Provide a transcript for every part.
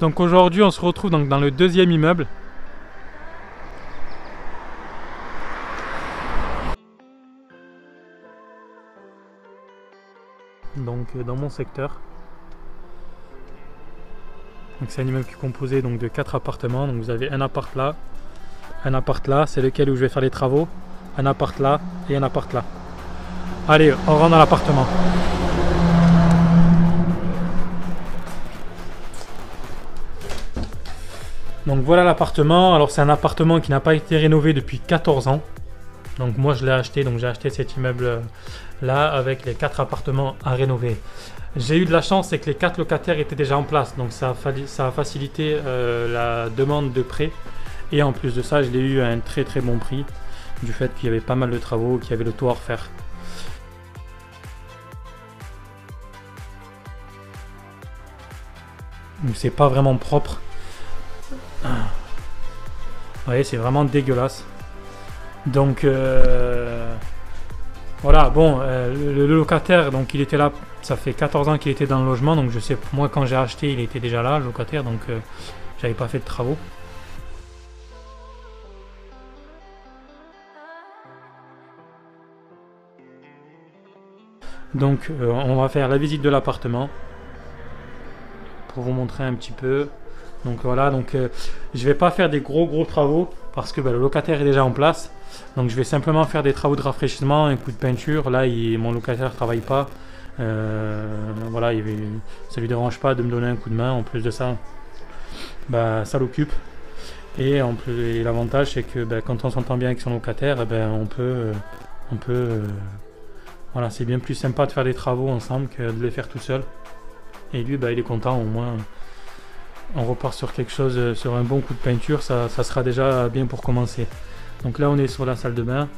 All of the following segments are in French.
Donc aujourd'hui on se retrouve donc dans le deuxième immeuble. Donc dans mon secteur. Donc c'est un immeuble qui est composé donc de 4 appartements. Donc vous avez un appart là, c'est lequel où je vais faire les travaux, un appart là et un appart là. Allez, on rentre dans l'appartement. Donc voilà l'appartement. Alors c'est un appartement qui n'a pas été rénové depuis 14 ans. Donc moi je l'ai acheté, donc j'ai acheté cet immeuble là avec les 4 appartements à rénover. J'ai eu de la chance, c'est que les 4 locataires étaient déjà en place, donc ça a facilité la demande de prêt. Et en plus de ça, je l'ai eu à un très très bon prix, du fait qu'il y avait pas mal de travaux, qu'il y avait le toit à refaire. Donc c'est pas vraiment propre. Vous voyez, c'est vraiment dégueulasse. Donc voilà, bon, le locataire, donc il était là, ça fait 14 ans qu'il était dans le logement, donc je sais, moi quand j'ai acheté, il était déjà là, le locataire, donc j'avais pas fait de travaux. Donc on va faire la visite de l'appartement pour vous montrer un petit peu. Donc voilà, donc je vais pas faire des gros travaux parce que le locataire est déjà en place. Donc je vais simplement faire des travaux de rafraîchissement, un coup de peinture. Là, mon locataire travaille pas. Voilà, ça lui dérange pas de me donner un coup de main. En plus de ça, ça l'occupe. Et en plus, l'avantage c'est que quand on s'entend bien avec son locataire, on peut voilà, c'est bien plus sympa de faire des travaux ensemble que de les faire tout seul. Et lui, il est content, au moins on repart sur quelque chose, sur un bon coup de peinture, ça sera déjà bien pour commencer. Donc là on est sur la salle de bain.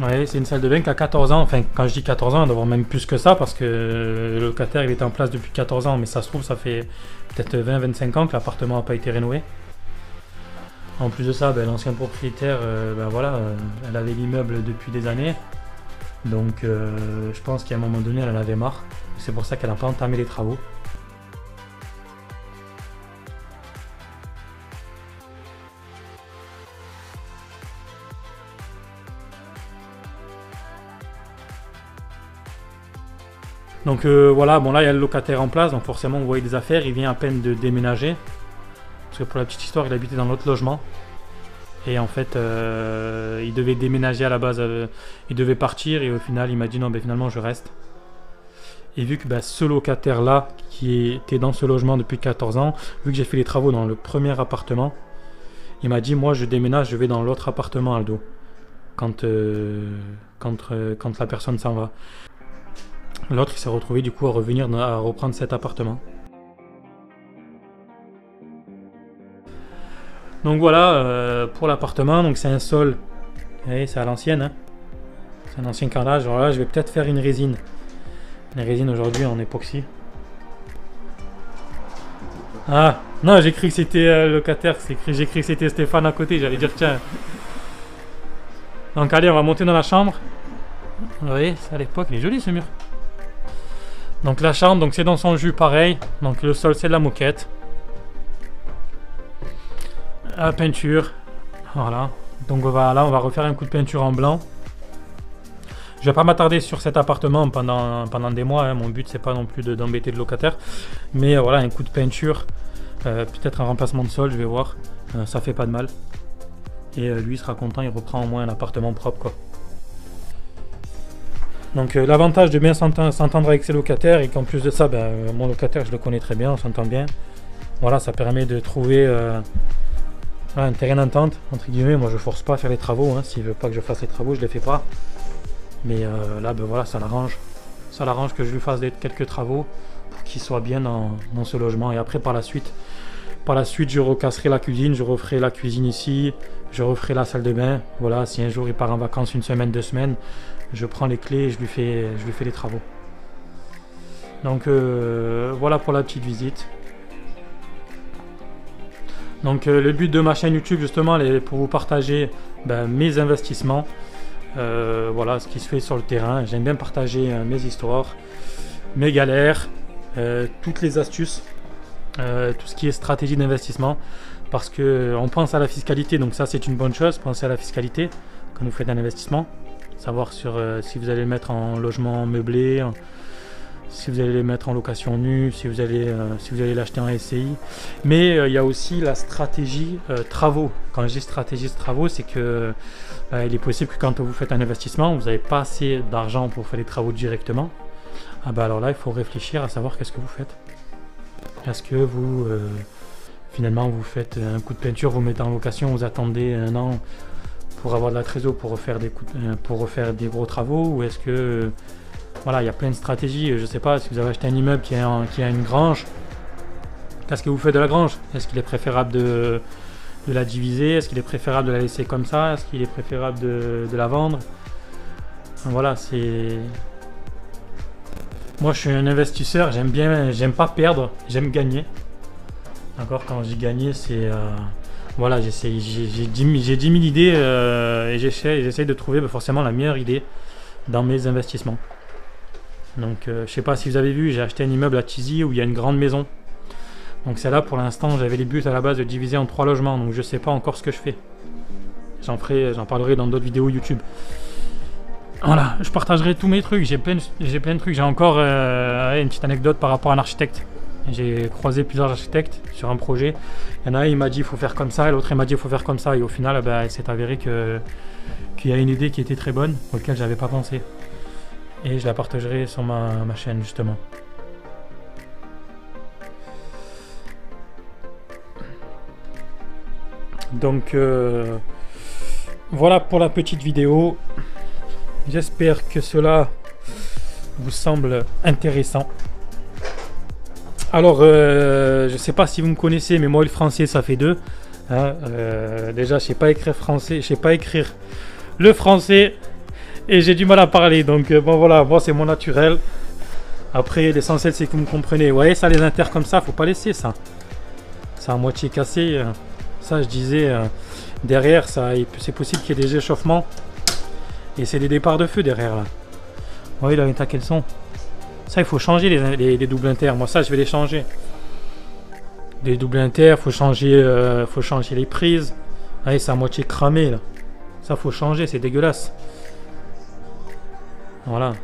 Ouais, c'est une salle de bain qui a 14 ans, enfin quand je dis 14 ans, il doit avoir même plus que ça parce que le locataire il était en place depuis 14 ans, mais ça se trouve ça fait peut-être 20-25 ans que l'appartement n'a pas été rénové. En plus de ça, l'ancien propriétaire, voilà, elle avait l'immeuble depuis des années. Donc je pense qu'à un moment donné elle en avait marre. C'est pour ça qu'elle n'a pas entamé les travaux. Donc voilà, bon là il y a le locataire en place, donc forcément vous voyez des affaires, il vient à peine de déménager. Parce que pour la petite histoire, il habitait dans l'autre logement. Et en fait, il devait déménager à la base, il devait partir et au final il m'a dit non, finalement je reste. Et vu que ce locataire là, qui était dans ce logement depuis 14 ans, vu que j'ai fait les travaux dans le premier appartement, il m'a dit moi je déménage, je vais dans l'autre appartement Aldo. Quand la personne s'en va. L'autre il s'est retrouvé du coup à reprendre cet appartement. Donc voilà pour l'appartement, donc c'est un sol, c'est à l'ancienne, hein. C'est un ancien carrelage. Alors là je vais peut-être faire une résine. Les résines aujourd'hui en époxy. Ah non, j'ai cru que c'était locataire, j'ai cru que c'était Stéphane à côté, j'allais dire tiens. Donc allez, on va monter dans la chambre. Vous voyez, à l'époque, il est joli ce mur. Donc la chambre, donc c'est dans son jus pareil. Donc le sol c'est de la moquette. La peinture, voilà. Donc voilà, on va refaire un coup de peinture en blanc. Je vais pas m'attarder sur cet appartement pendant des mois, hein. Mon but c'est pas non plus d'embêter le locataire. Mais voilà, un coup de peinture, peut-être un remplacement de sol, je vais voir. Ça fait pas de mal. Et lui sera content, il reprend au moins un appartement propre quoi. Donc l'avantage de bien s'entendre avec ses locataires et qu'en plus de ça, mon locataire je le connais très bien, on s'entend bien. Voilà, ça permet de trouver un terrain d'entente, entre guillemets. Moi je force pas à faire les travaux, hein. S'il veut pas que je fasse les travaux, je les fais pas. Mais là voilà, ça l'arrange. Ça l'arrange que je lui fasse quelques travaux pour qu'il soit bien dans ce logement. Et après par la suite je recasserai la cuisine, je referai la cuisine ici, je referai la salle de bain. Voilà, si un jour il part en vacances une semaine, 2 semaines, je prends les clés et je lui fais les travaux. Donc voilà pour la petite visite. Donc le but de ma chaîne YouTube justement est pour vous partager mes investissements. Voilà ce qui se fait sur le terrain. J'aime bien partager mes histoires, mes galères, toutes les astuces. tout ce qui est stratégie d'investissement, parce que on pense à la fiscalité, donc ça c'est une bonne chose, pensez à la fiscalité quand vous faites un investissement, savoir sur si vous allez le mettre en logement meublé, si vous allez les mettre en location nue, si vous allez l'acheter en SCI. Mais il y a aussi la stratégie travaux. Quand je dis stratégie travaux, c'est que il est possible que quand vous faites un investissement, vous n'avez pas assez d'argent pour faire les travaux directement. Ah bah alors là, il faut réfléchir à savoir qu'est-ce que vous faites. Est-ce que vous, finalement, vous faites un coup de peinture, vous mettez en location, vous attendez un an pour avoir de la trésor pour refaire des gros travaux, ou est-ce que voilà, il y a plein de stratégies. Je ne sais pas si vous avez acheté un immeuble qui a une grange. Qu'est-ce que vous faites de la grange? Est-ce qu'il est préférable de la diviser? Est-ce qu'il est préférable de la laisser comme ça? Est-ce qu'il est préférable de la vendre? Voilà, c'est... Moi, je suis un investisseur. J'aime pas perdre. J'aime gagner. D'accord? Quand je dis gagner, c'est... voilà, j'ai 10 000 idées et j'essaie de trouver forcément la meilleure idée dans mes investissements. Donc je sais pas si vous avez vu, j'ai acheté un immeuble à Tizi où il y a une grande maison. Donc c'est là pour l'instant, j'avais les buts à la base de diviser en 3 logements, donc je sais pas encore ce que je fais. J'en parlerai dans d'autres vidéos YouTube. Voilà, je partagerai tous mes trucs, j'ai plein de trucs. J'ai encore une petite anecdote par rapport à un architecte. J'ai croisé plusieurs architectes sur un projet. Il y en a un, il m'a dit il faut faire comme ça, et l'autre il m'a dit il faut faire comme ça. Et au final, il s'est avéré qu'il y a une idée qui était très bonne, auquel j'avais pas pensé. Et je la partagerai sur ma chaîne justement. Donc voilà pour la petite vidéo. J'espère que cela vous semble intéressant. Alors je sais pas si vous me connaissez, mais moi le français ça fait 2. Hein, déjà je sais pas écrire français, je sais pas écrire le français. Et j'ai du mal à parler, donc bon voilà, moi c'est mon naturel. Après l'essentiel c'est que vous me comprenez. Vous voyez ça, les inters comme ça, faut pas laisser ça. C'est à moitié cassé. Ça je disais, derrière ça, c'est possible qu'il y ait des échauffements. Et c'est des départs de feu derrière là. Vous voyez là, l'état qu'elles sont. Ça il faut changer les doubles inter. Moi ça je vais les changer. Des doubles inter, faut changer les prises. Vous voyez, c'est à moitié cramé là. Ça faut changer, c'est dégueulasse. Voilà.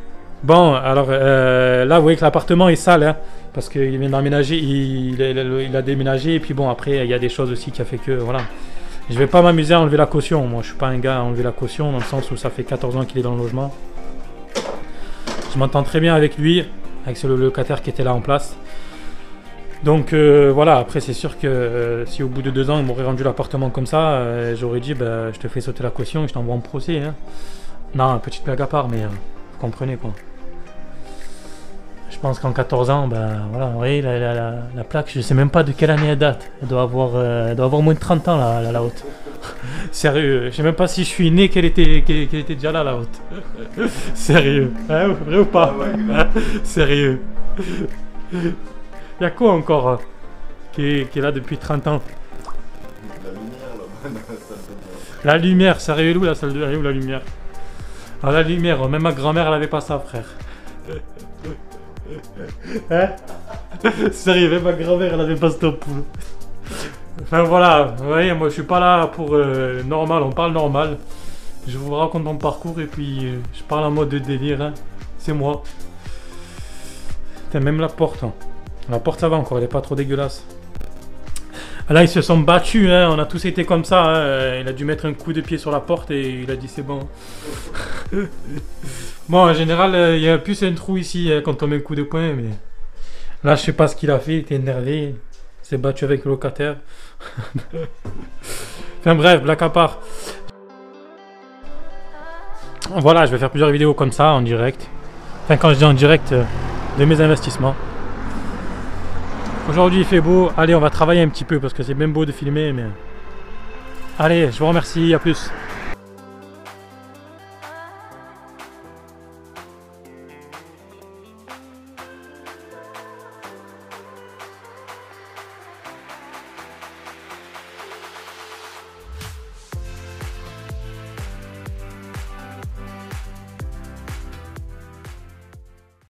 Bon, alors là, vous voyez que l'appartement est sale, hein, parce qu'il vient d'emménager, il a déménagé, et puis bon, après, il y a des choses aussi qui a fait que, voilà. Je vais pas m'amuser à enlever la caution. Moi, je suis pas un gars à enlever la caution, dans le sens où ça fait 14 ans qu'il est dans le logement. Je m'entends très bien avec lui, avec le locataire qui était là en place. Donc voilà, après c'est sûr que si au bout de 2 ans il m'aurait rendu l'appartement comme ça, j'aurais dit bah, je te fais sauter la caution et je t'envoie en procès. Hein. Non, petite blague à part, mais vous comprenez quoi. Je pense qu'en 14 ans, ben voilà, vous voyez la plaque, je sais même pas de quelle année elle date. Elle doit avoir moins de 30 ans la haute. Sérieux, je sais même pas si je suis né qu'elle était déjà là la haute. Sérieux, hein, vrai ou pas? Sérieux. Il y a quoi encore qui est là depuis 30 ans? La lumière, sérieux, où la salle de... où la lumière? Ah, la lumière, même ma grand-mère elle avait pas ça, frère. Hein? Sérieux, même ma grand-mère elle avait pas cette poule. Enfin voilà, vous voyez, moi je suis pas là pour normal, on parle normal. Je vous raconte mon parcours et puis je parle en mode de délire, hein. C'est moi. Putain, même la porte, hein. La porte ça va encore, elle est pas trop dégueulasse. Là ils se sont battus, hein. On a tous été comme ça, hein. Il a dû mettre un coup de pied sur la porte et il a dit c'est bon. Bon en général il y a plus un trou ici hein, quand on met un coup de poing, mais là je sais pas ce qu'il a fait, il était énervé, il s'est battu avec le locataire. Enfin bref, blague à part. Voilà, je vais faire plusieurs vidéos comme ça en direct. Enfin quand je dis en direct, de mes investissements. Aujourd'hui il fait beau, allez on va travailler un petit peu parce que c'est même beau de filmer mais... Allez, je vous remercie, à plus.